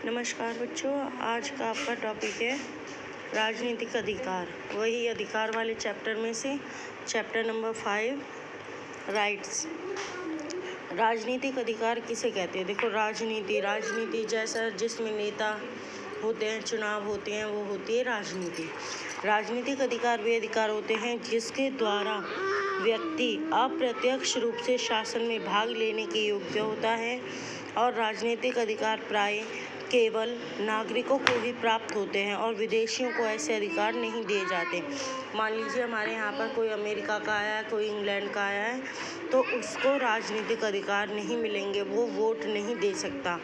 नमस्कार बच्चों, आज का आपका टॉपिक है राजनीतिक अधिकार। वही अधिकार वाले चैप्टर में से चैप्टर नंबर 5 राइट्स। राजनीतिक अधिकार किसे कहते हैं? देखो, राजनीति जैसा जिसमें नेता होते हैं, चुनाव होते हैं, वो होती है राजनीति। राजनीतिक अधिकार वे अधिकार होते हैं जिसके द्वारा व्यक्ति अप्रत्यक्ष रूप से शासन में भाग लेने के योग्य होता है, और राजनीतिक अधिकार प्राय केवल नागरिकों को ही प्राप्त होते हैं और विदेशियों को ऐसे अधिकार नहीं दिए जाते। मान लीजिए हमारे यहाँ पर कोई अमेरिका का आया है, कोई इंग्लैंड का आया है, तो उसको राजनीतिक अधिकार नहीं मिलेंगे, वो वोट नहीं दे सकता।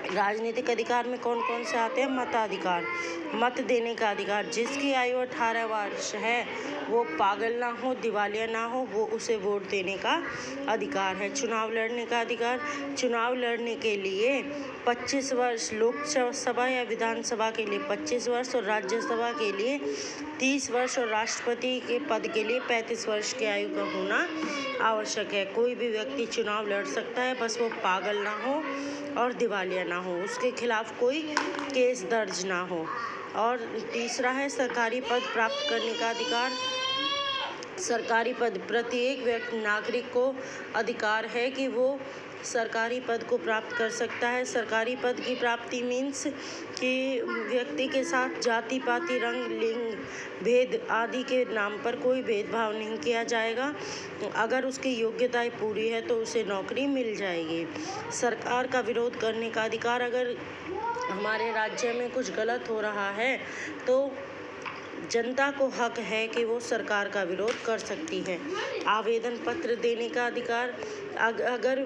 राजनीतिक अधिकार में कौन कौन से आते हैं? मताधिकार, मत देने का अधिकार। जिसकी आयु 18 वर्ष है वो पागल ना हो, दिवालिया ना हो, वो उसे वोट देने का अधिकार है। चुनाव लड़ने का अधिकार, चुनाव लड़ने के लिए 25 वर्ष, लोकसभा या विधानसभा के लिए 25 वर्ष और राज्यसभा के लिए 30 वर्ष और राष्ट्रपति के पद के लिए 35 वर्ष की आयु का होना आवश्यक है। कोई भी व्यक्ति चुनाव लड़ सकता है, बस वो पागल ना हो और दिवालिया ना हो, उसके खिलाफ कोई केस दर्ज ना हो। और तीसरा है सरकारी पद प्राप्त करने का अधिकार। सरकारी पद, प्रत्येक व्यक्ति नागरिक को अधिकार है कि वो सरकारी पद को प्राप्त कर सकता है। सरकारी पद की प्राप्ति मीन्स कि व्यक्ति के साथ जाति पाति, रंग, लिंग, भेद आदि के नाम पर कोई भेदभाव नहीं किया जाएगा। अगर उसकी योग्यताएं पूरी है तो उसे नौकरी मिल जाएगी। सरकार का विरोध करने का अधिकार, अगर हमारे राज्य में कुछ गलत हो रहा है तो जनता को हक है कि वो सरकार का विरोध कर सकती है। आवेदन पत्र देने का अधिकार, अगर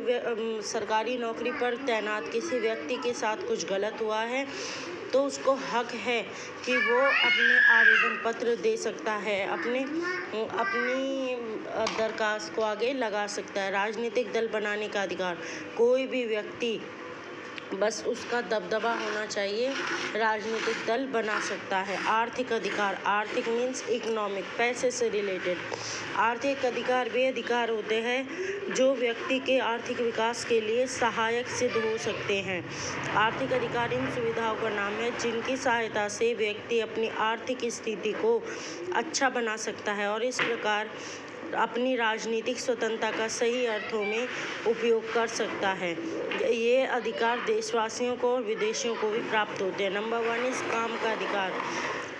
सरकारी नौकरी पर तैनात किसी व्यक्ति के साथ कुछ गलत हुआ है तो उसको हक है कि वो अपने आवेदन पत्र दे सकता है, अपनी दरखास्त को आगे लगा सकता है। राजनीतिक दल बनाने का अधिकार, कोई भी व्यक्ति बस उसका दबदबा होना चाहिए, राजनीतिक दल बना सकता है। आर्थिक अधिकार, आर्थिक मीन्स इकोनॉमिक, पैसे से रिलेटेड। आर्थिक अधिकार वे अधिकार होते हैं जो व्यक्ति के आर्थिक विकास के लिए सहायक सिद्ध हो सकते हैं। आर्थिक अधिकार इन सुविधाओं का नाम है जिनकी सहायता से व्यक्ति अपनी आर्थिक स्थिति को अच्छा बना सकता है और इस प्रकार अपनी राजनीतिक स्वतंत्रता का सही अर्थों में उपयोग कर सकता है। ये अधिकार देशवासियों को और विदेशियों को भी प्राप्त होते हैं। नंबर 1 इस काम का अधिकार।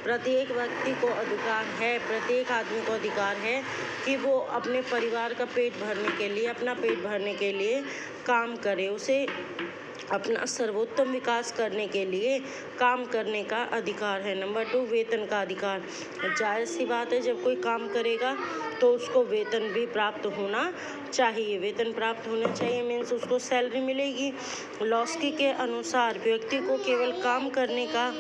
प्रत्येक व्यक्ति को अधिकार है, प्रत्येक आदमी को अधिकार है कि वो अपने परिवार का पेट भरने के लिए, अपना पेट भरने के लिए काम करे, उसे अपना सर्वोत्तम विकास करने के लिए काम करने का अधिकार है। नंबर 2 वेतन का अधिकार। जायज़ सी बात है, जब कोई काम करेगा तो उसको वेतन भी प्राप्त होना चाहिए। वेतन प्राप्त होना चाहिए मीन्स उसको सैलरी मिलेगी। लॉस्की के अनुसार व्यक्ति को केवल काम करने का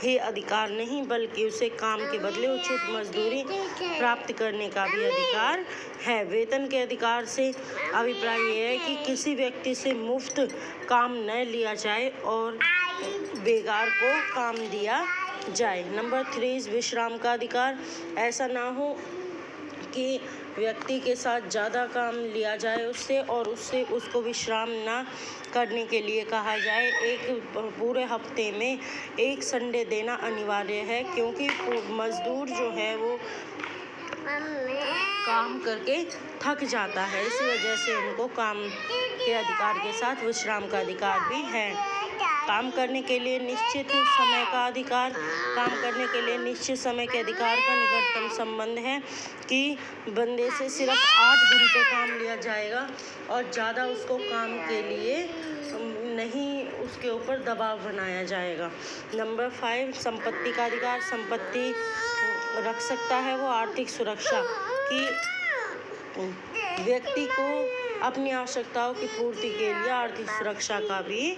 ही अधिकार नहीं बल्कि उसे काम के बदले उचित मजदूरी प्राप्त करने का भी अधिकार है। वेतन के अधिकार से अभिप्राय यह है कि किसी व्यक्ति से मुफ्त काम न लिया जाए और बेकार को काम दिया जाए। नंबर 3 विश्राम का अधिकार। ऐसा ना हो कि व्यक्ति के साथ ज़्यादा काम लिया जाए उससे और उसको विश्राम ना करने के लिए कहा जाए। एक पूरे हफ्ते में एक संडे देना अनिवार्य है, क्योंकि मजदूर जो है वो काम करके थक जाता है, इस वजह से उनको काम के अधिकार के साथ विश्राम का अधिकार भी है। काम करने के लिए निश्चित समय का अधिकार। काम करने के लिए निश्चित समय के अधिकार का निकटतम संबंध है कि बंदे से सिर्फ 8 घंटे काम लिया जाएगा और ज़्यादा उसको काम के लिए नहीं, उसके ऊपर दबाव बनाया जाएगा। नंबर 5 संपत्ति का अधिकार। संपत्ति रख सकता है वो आर्थिक सुरक्षा की, व्यक्ति को अपनी आवश्यकताओं की पूर्ति के लिए आर्थिक सुरक्षा का भी